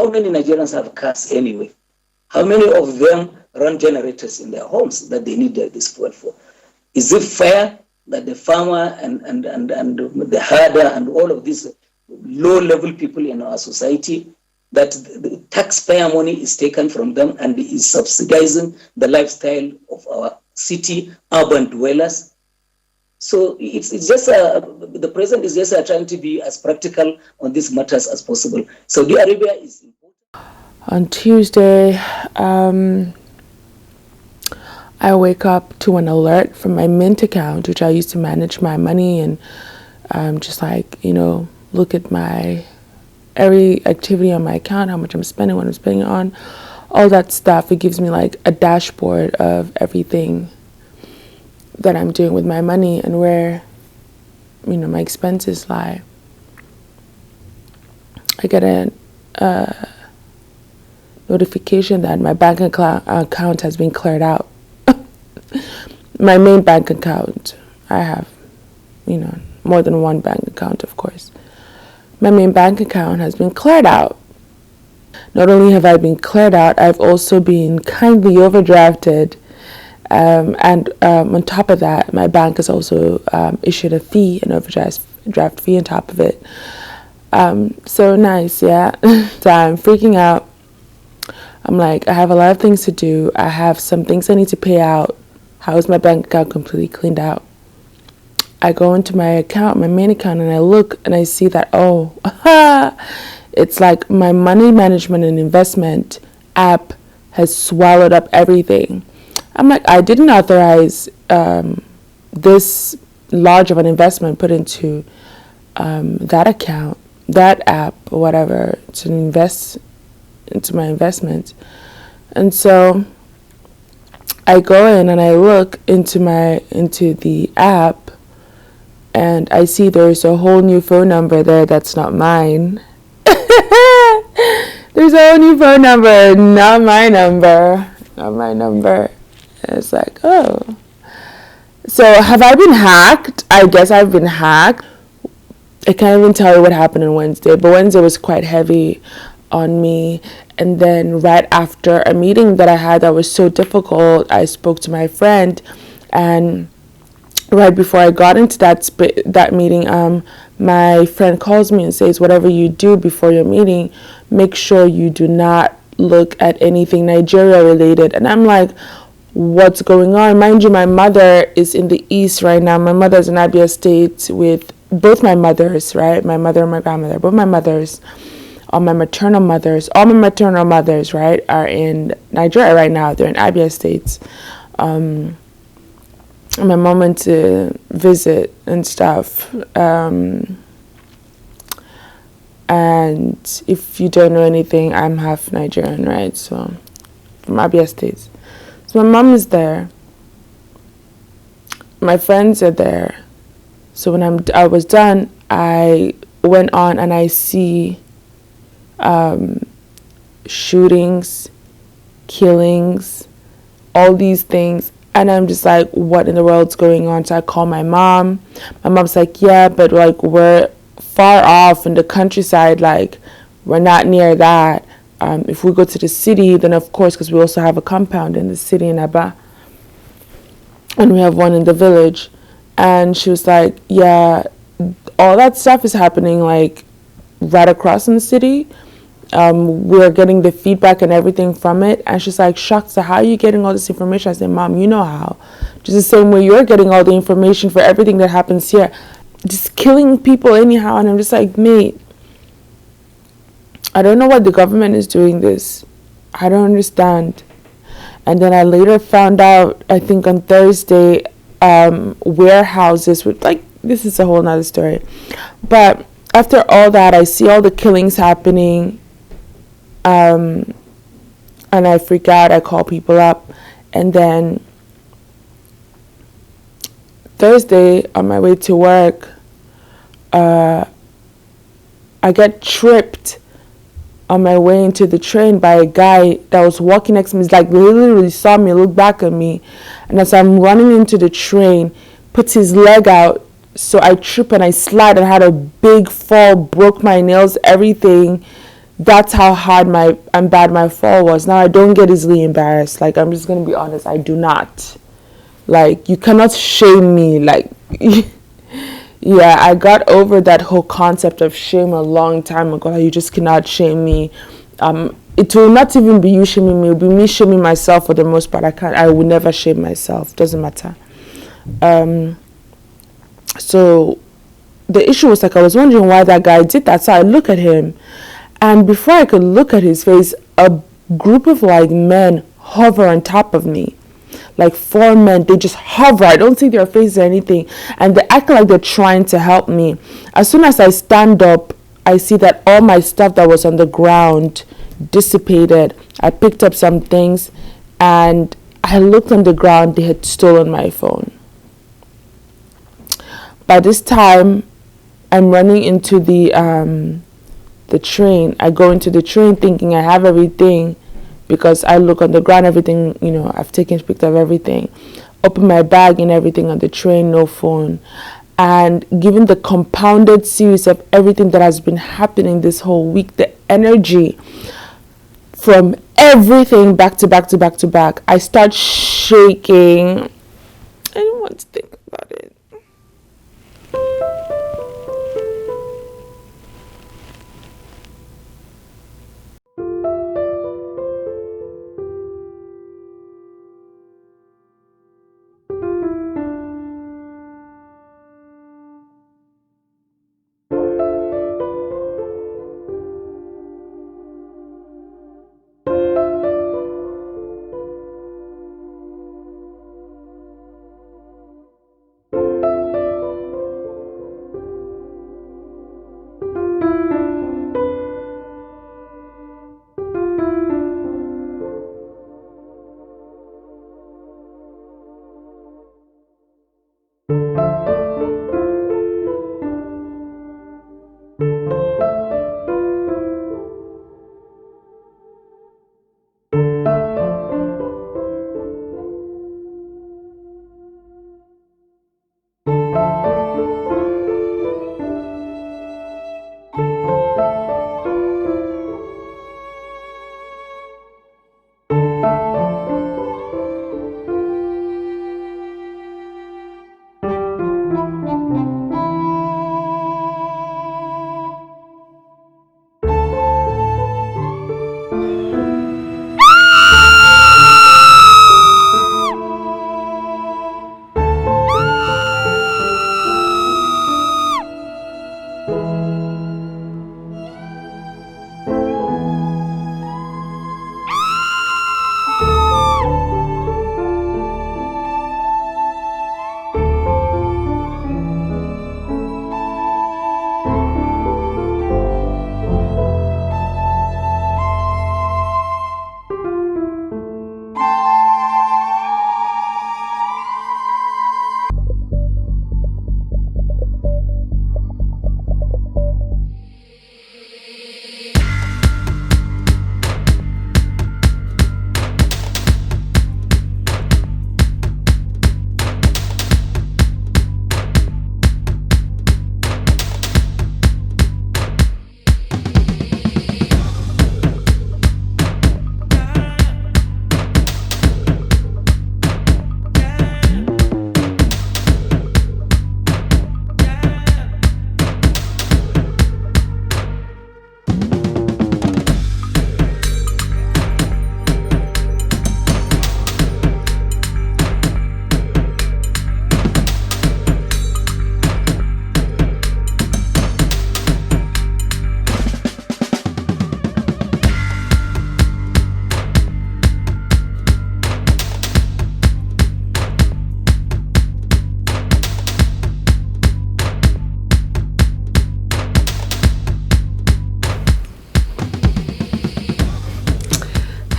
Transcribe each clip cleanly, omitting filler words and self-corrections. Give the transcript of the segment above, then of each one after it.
how many Nigerians have cars anyway? How many of them run generators in their homes that they need this fuel for? Is it fair that the farmer and the herder and all of these low-level people in our society, that the taxpayer money is taken from them and is subsidizing the lifestyle of our city urban dwellers? So it's just the president is just trying to be as practical on these matters as possible. Saudi Arabia is important. On Tuesday, I wake up to an alert from my Mint account, which I use to manage my money and just like, look at my every activity on my account, how much I'm spending, what I'm spending on, all that stuff. It gives me like a dashboard of everything that I'm doing with my money and where, my expenses lie. I get a notification that my bank account has been cleared out. My main bank account. I have, more than one bank account, of course. My main bank account has been cleared out. Not only have I been cleared out, I've also been kindly overdrafted. And on top of that, my bank has also issued a fee, an overdraft fee on top of it. So nice, yeah. So I'm freaking out. I'm like, I have a lot of things to do. I have some things I need to pay out. How is my bank account completely cleaned out? I go into my account, my main account, and I look and I see that, it's like my money management and investment app has swallowed up everything. I'm like, I didn't authorize this large of an investment put into that account, that app, or whatever, to invest into my investment. And so I go in and I look into the app, and I see there's a whole new phone number there that's not mine. There's a whole new phone number, not my number. And it's like, oh. So have I been hacked? I guess I've been hacked. I can't even tell you what happened on Wednesday, but Wednesday was quite heavy on me. And then right after a meeting that I had that was so difficult, I spoke to my friend, and right before I got into that meeting, my friend calls me and says, whatever you do before your meeting, make sure you do not look at anything Nigeria related. And I'm like, what's going on? Mind you, my mother is in the east right now. My mother's in Abia State with both my mothers, right? My mother and my grandmother, both my mothers. All my maternal mothers, right, are in Nigeria right now. They're in Abia State. My mom went to visit and stuff. And if you don't know anything, I'm half Nigerian, right? So from Abia State. So my mom is there. My friends are there. So when I was done, I went on and I see shootings, killings, all these things, and I'm just like, what in the world's going on? So I call my mom. My mom's like, yeah, but like we're far off in the countryside, like we're not near that. If we go to the city, then of course, because we also have a compound in the city in Aba, and we have one in the village. And she was like, yeah, all that stuff is happening like right across in the city. We're getting the feedback and everything from it. And she's like, shocked. So how are you getting all this information? I said, Mom, you know how. Just the same way you're getting all the information for everything that happens here. Just killing people anyhow. And I'm just like, mate, I don't know why the government is doing this. I don't understand. And then I later found out, I think on Thursday, warehouses with, like, this is a whole nother story. But after all that, I see all the killings happening. And I freak out. I call people up. And then Thursday, on my way to work, I get tripped on my way into the train by a guy that was walking next to me. He's like, literally saw me, looked back at me. And as I'm running into the train, puts his leg out. So I trip and I slide and had a big fall, broke my nails, everything. that's how hard and bad my fall was. Now I don't get easily embarrassed. Like, I'm just gonna be honest, I do not. Like, you cannot shame me. Like, yeah, I got over that whole concept of shame a long time ago. Like, you just cannot shame me. It will not even be you shaming me. It will be me shaming myself for the most part. I will never shame myself. Doesn't matter. So the issue was, like, I was wondering why that guy did that. So I look at him, and before I could look at his face, a group of like men hover on top of me. Like 4 men, they just hover. I don't see their faces or anything, and they act like they're trying to help me. As soon as I stand up, I see that all my stuff that was on the ground dissipated. I picked up some things, and I looked on the ground. They had stolen my phone. By this time, I'm running into the train. I go into the train thinking I have everything, because I look on the ground, everything, I've picked up everything. Open my bag and everything on the train, no phone. And given the compounded series of everything that has been happening this whole week, the energy from everything back to back to back to back, I start shaking. I don't want to think about it.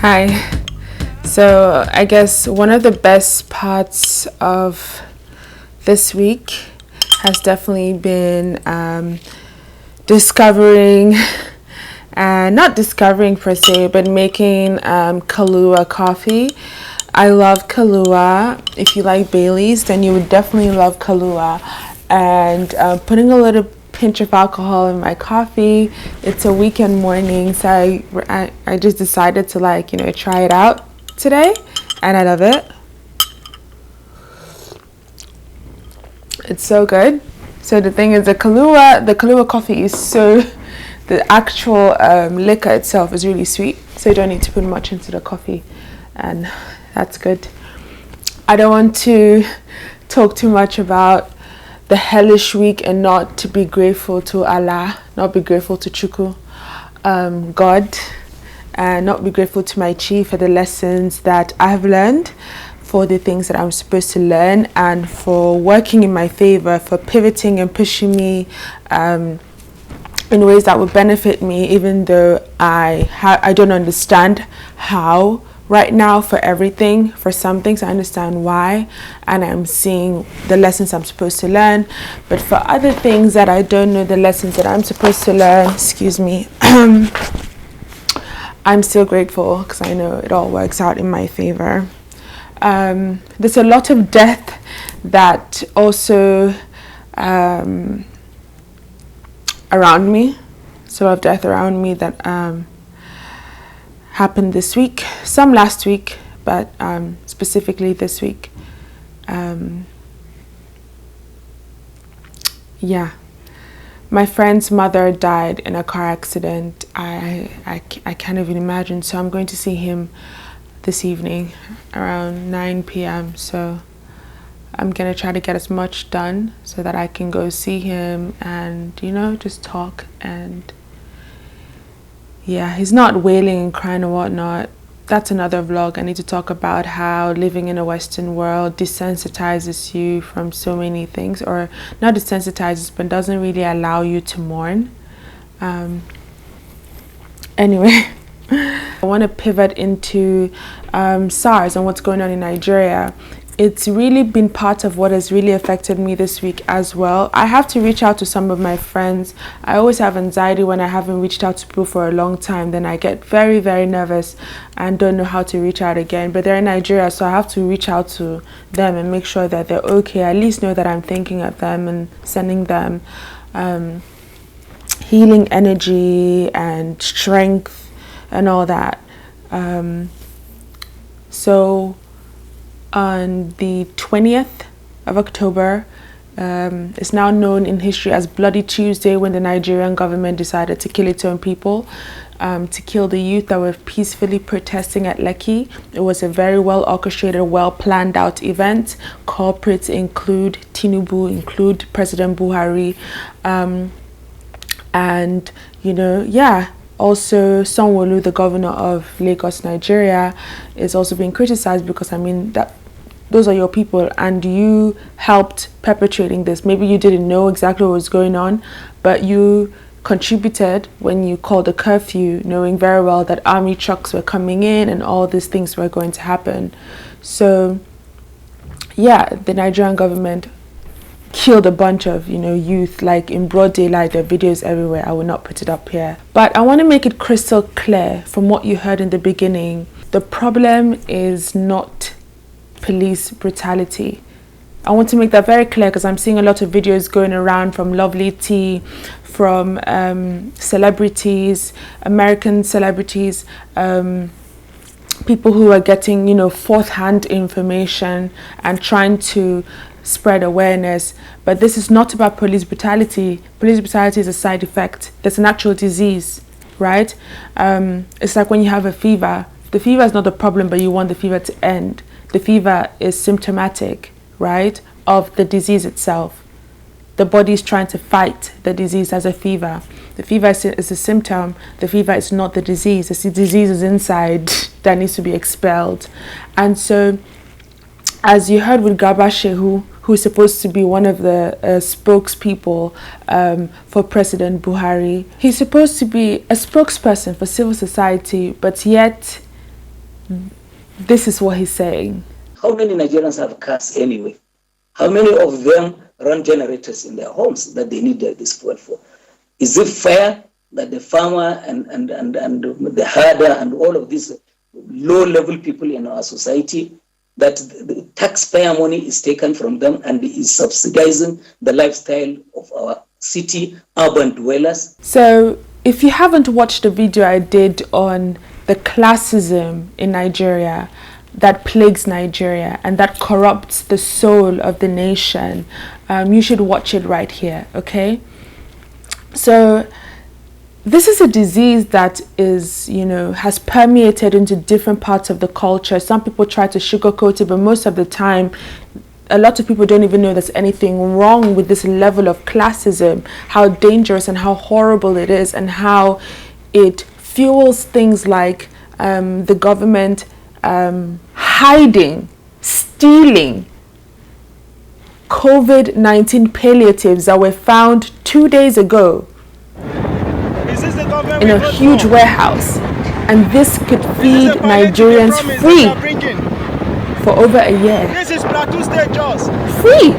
Hi. So I guess one of the best parts of this week has definitely been discovering, and not discovering per se, but making Kahlua coffee. I love Kahlua. If you like Bailey's, then you would definitely love Kahlua. And putting a little pinch of alcohol in my coffee. It's a weekend morning, so I just decided to try it out today, and I love it. It's so good. So the thing is, the Kahlua coffee is the actual liquor itself is really sweet, so you don't need to put much into the coffee, and that's good. I don't want to talk too much about the hellish week and not to be grateful to Allah, not be grateful to Chukwu, God, and not be grateful to my Chi for the lessons that I've learned, for the things that I'm supposed to learn, and for working in my favor, for pivoting and pushing me in ways that would benefit me, even though I don't understand how right now for everything. For some things I understand why, and I'm seeing the lessons I'm supposed to learn, but for other things that I don't know the lessons that I'm supposed to learn, I'm still grateful because I know it all works out in my favor. There's a lot of death that also around me, so of death around me that happened this week, some last week, but specifically this week. My friend's mother died in a car accident. I can't even imagine. So I'm going to see him this evening around 9 p.m. So I'm gonna try to get as much done so that I can go see him and just talk. And he's not wailing and crying or whatnot. That's another vlog. I need to talk about how living in a Western world desensitizes you from so many things, or not desensitizes, but doesn't really allow you to mourn. Anyway, I want to pivot into SARS and what's going on in Nigeria. It's really been part of what has really affected me this week as well. I have to reach out to some of my friends. I always have anxiety when I haven't reached out to people for a long time. Then I get very, very nervous and don't know how to reach out again. But they're in Nigeria, so I have to reach out to them and make sure that they're okay. At least know that I'm thinking of them and sending them healing energy and strength and all that. So on the 20th of October, it's now known in history as Bloody Tuesday, when the Nigerian government decided to kill its own people, to kill the youth that were peacefully protesting at Lekki. It was a very well orchestrated, well planned out event. Culprits include Tinubu, include President Buhari, and also Sanwo-Olu, the governor of Lagos, Nigeria, is also being criticized because that those are your people and you helped perpetrating this. Maybe you didn't know exactly what was going on, but you contributed when you called a curfew, knowing very well that army trucks were coming in and all these things were going to happen. So the Nigerian government killed a bunch of youth, like in broad daylight. There are videos everywhere. I will not put it up here, but I want to make it crystal clear from what you heard in the beginning. The problem is not police brutality. I want to make that very clear because I'm seeing a lot of videos going around from Lovely T, from celebrities, American celebrities, people who are getting fourth-hand information and trying to spread awareness. But this is not about police brutality. Police brutality is a side effect. There's an actual disease, right? It's like when you have a fever. The fever is not the problem, but you want the fever to end. The fever is symptomatic, right, of the disease itself. The body is trying to fight the disease as a fever. The fever is a symptom. The fever is not the disease. The disease is inside that needs to be expelled. And so, as you heard with Garba Shehu, who is supposed to be one of the spokespeople for President Buhari, he's supposed to be a spokesperson for civil society, but yet this is what he's saying. How many Nigerians have cars anyway? How many of them run generators in their homes that they need this fuel for? Is it fair that the farmer and the herder and all of these low-level people in our society, that the taxpayer money is taken from them and is subsidizing the lifestyle of our city urban dwellers. So if you haven't watched the video I did on the classism in Nigeria that plagues Nigeria and that corrupts the soul of the nation, you should watch it right here, okay? So this is a disease that is, has permeated into different parts of the culture. Some people try to sugarcoat it, but most of the time, a lot of people don't even know there's anything wrong with this level of classism, how dangerous and how horrible it is, and how it fuels things like the government hiding, stealing COVID-19 palliatives that were found 2 days ago in a huge warehouse, and this could feed Nigerians free for over a year. This is Plateau State Jos. Free!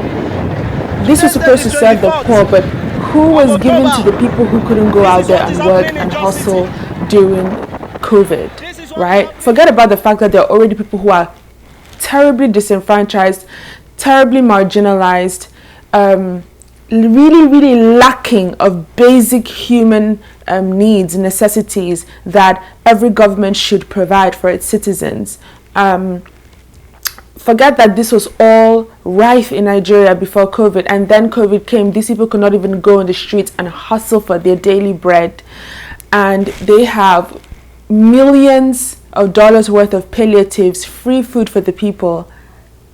This was supposed to serve the poor, but who was given to the people who couldn't go out there and work and hustle during COVID, right? Forget about the fact that there are already people who are terribly disenfranchised, terribly marginalized, really lacking of basic human needs, necessities that every government should provide for its citizens. Forget that this was all rife in Nigeria before COVID, and then COVID came. These people could not even go on the streets and hustle for their daily bread, and they have millions of dollars worth of palliatives, free food for the people.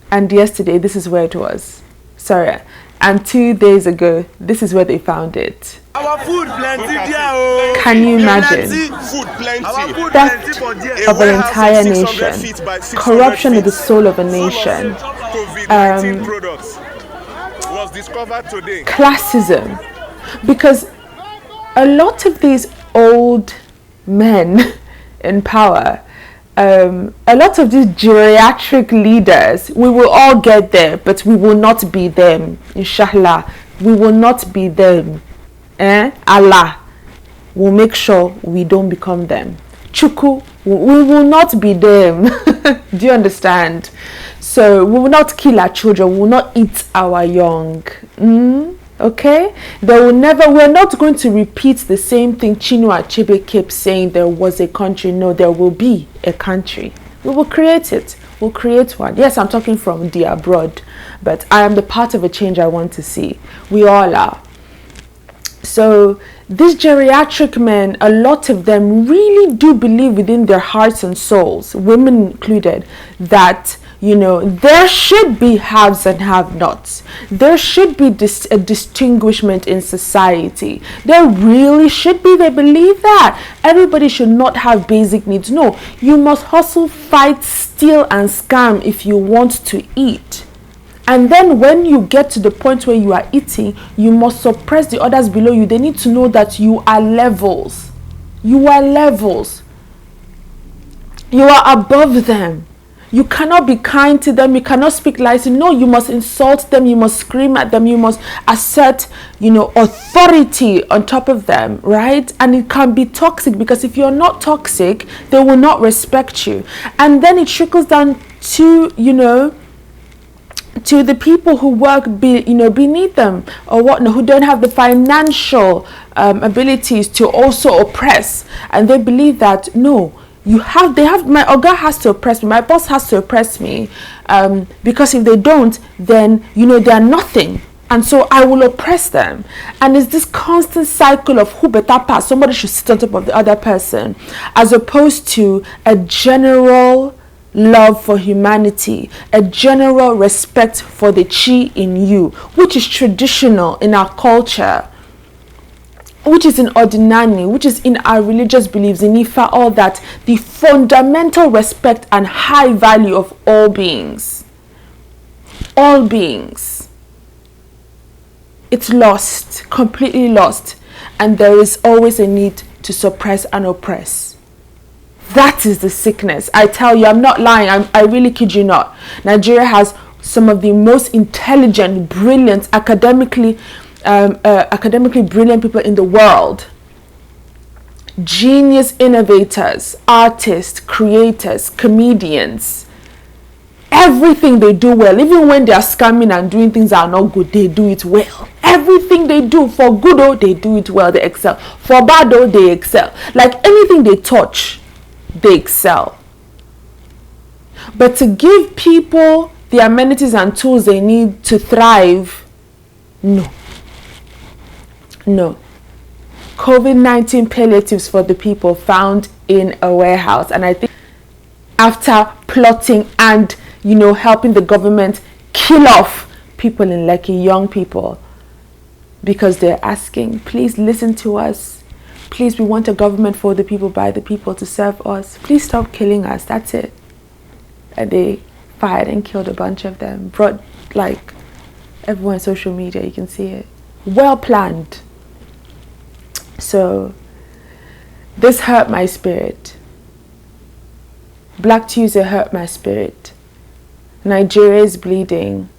And yesterday, this is where it was. Sorry. And 2 days ago, this is where they found it. Our food plenty there. Can you imagine? Food plenty. Theft of an entire nation. Corruption of the soul of a nation. COVID-19 products was discovered today. Classism. Because a lot of these old men in power, a lot of these geriatric leaders, we will all get there, but we will not be them. Inshallah, we will not be them. Allah will make sure we don't become them. Chuku, we will not be them. Do you understand? So we will not kill our children, we will not eat our young. Okay, we're not going to repeat the same thing Chinua Achebe kept saying there was a country. No, there will be a country. We will create it. We'll create one. Yes, I'm talking from the abroad, but I am the part of a change I want to see. We all are. So these geriatric men, a lot of them really do believe within their hearts and souls, women included, that there should be haves and have-nots. There should be a distinguishment in society. There really should be. They believe that everybody should not have basic needs. No, you must hustle, fight, steal, and scam if you want to eat. And then when you get to the point where you are eating, you must suppress the others below you. They need to know that you are levels. You are levels. You are above them. You cannot be kind to them. You cannot speak lies. No, you must insult them. You must scream at them. You must assert, authority on top of them, right? And it can be toxic, because if you're not toxic, they will not respect you. And then it trickles down to, to the people who work beneath them or whatnot, who don't have the financial abilities to also oppress. And they believe that, no, my Oga has to oppress me, my boss has to oppress me, because if they don't, then they are nothing, and so I will oppress them. And it's this constant cycle of who better pass, somebody should sit on top of the other person, as opposed to a general love for humanity, a general respect for the chi in you, which is traditional in our culture, which is in Ordinani, which is in our religious beliefs, in Ifa, all that, the fundamental respect and high value of all beings. All beings. It's lost, completely lost, and there is always a need to suppress and oppress. That is the sickness. I tell you, I'm not lying, I really kid you not. Nigeria has some of the most intelligent, brilliant, academically brilliant people in the world. Genius innovators, artists, creators, comedians, everything they do well. Even when they are scamming and doing things that are not good, they do it well. Everything they do, for good, oh, they do it well, they excel. For bad, oh, they excel. Like anything they touch, they excel. But to give people the amenities and tools they need to thrive, no. COVID-19 palliatives for the people found in a warehouse. And I think after plotting and, helping the government kill off people in Lekki, young people, because they're asking, please listen to us. Please, we want a government for the people, by the people, to serve us. Please stop killing us. That's it. And they fired and killed a bunch of them. Brought, everyone on social media, you can see it. Well planned. So, this hurt my spirit. Black Tuesday hurt my spirit. Nigeria is bleeding.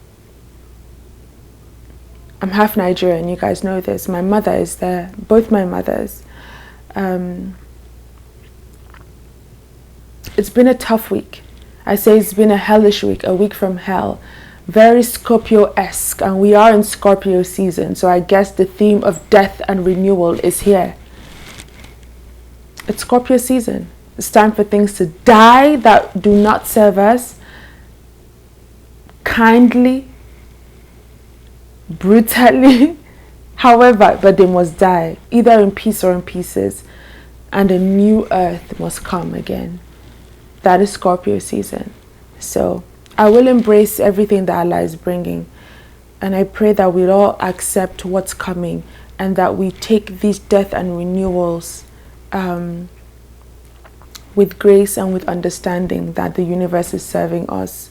I'm half Nigerian, you guys know this. My mother is there, both my mothers. It's been a tough week. I say it's been a hellish week, a week from hell. Very Scorpio-esque, and we are in Scorpio season, so I guess the theme of death and renewal is here. It's Scorpio season. It's time for things to die that do not serve us. Kindly, brutally, however, but they must die, either in peace or in pieces, and a new earth must come again. That is Scorpio season. So I will embrace everything that Allah is bringing, and I pray that we'll all accept what's coming, and that we take these death and renewals with grace and with understanding that the universe is serving us,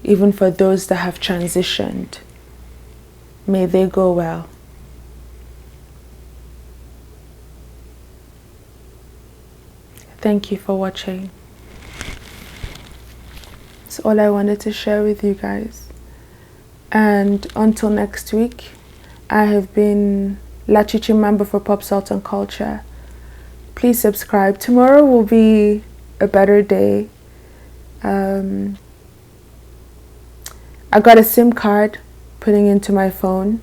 even for those that have transitioned. May they go well. Thank you for watching. That's all I wanted to share with you guys. And until next week, I have been La Chichimambo for popsaltnculture. Please subscribe. Tomorrow will be a better day. I got a SIM card putting into my phone.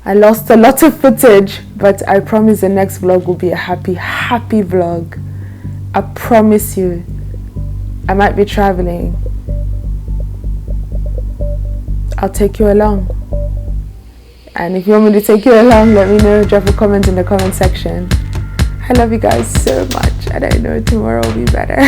I lost a lot of footage, but I promise the next vlog will be a happy vlog. I promise you. I might be traveling. I'll take you along. And if you want me to take you along, let me know. Drop a comment in the comment section. I love you guys so much, and I know tomorrow will be better.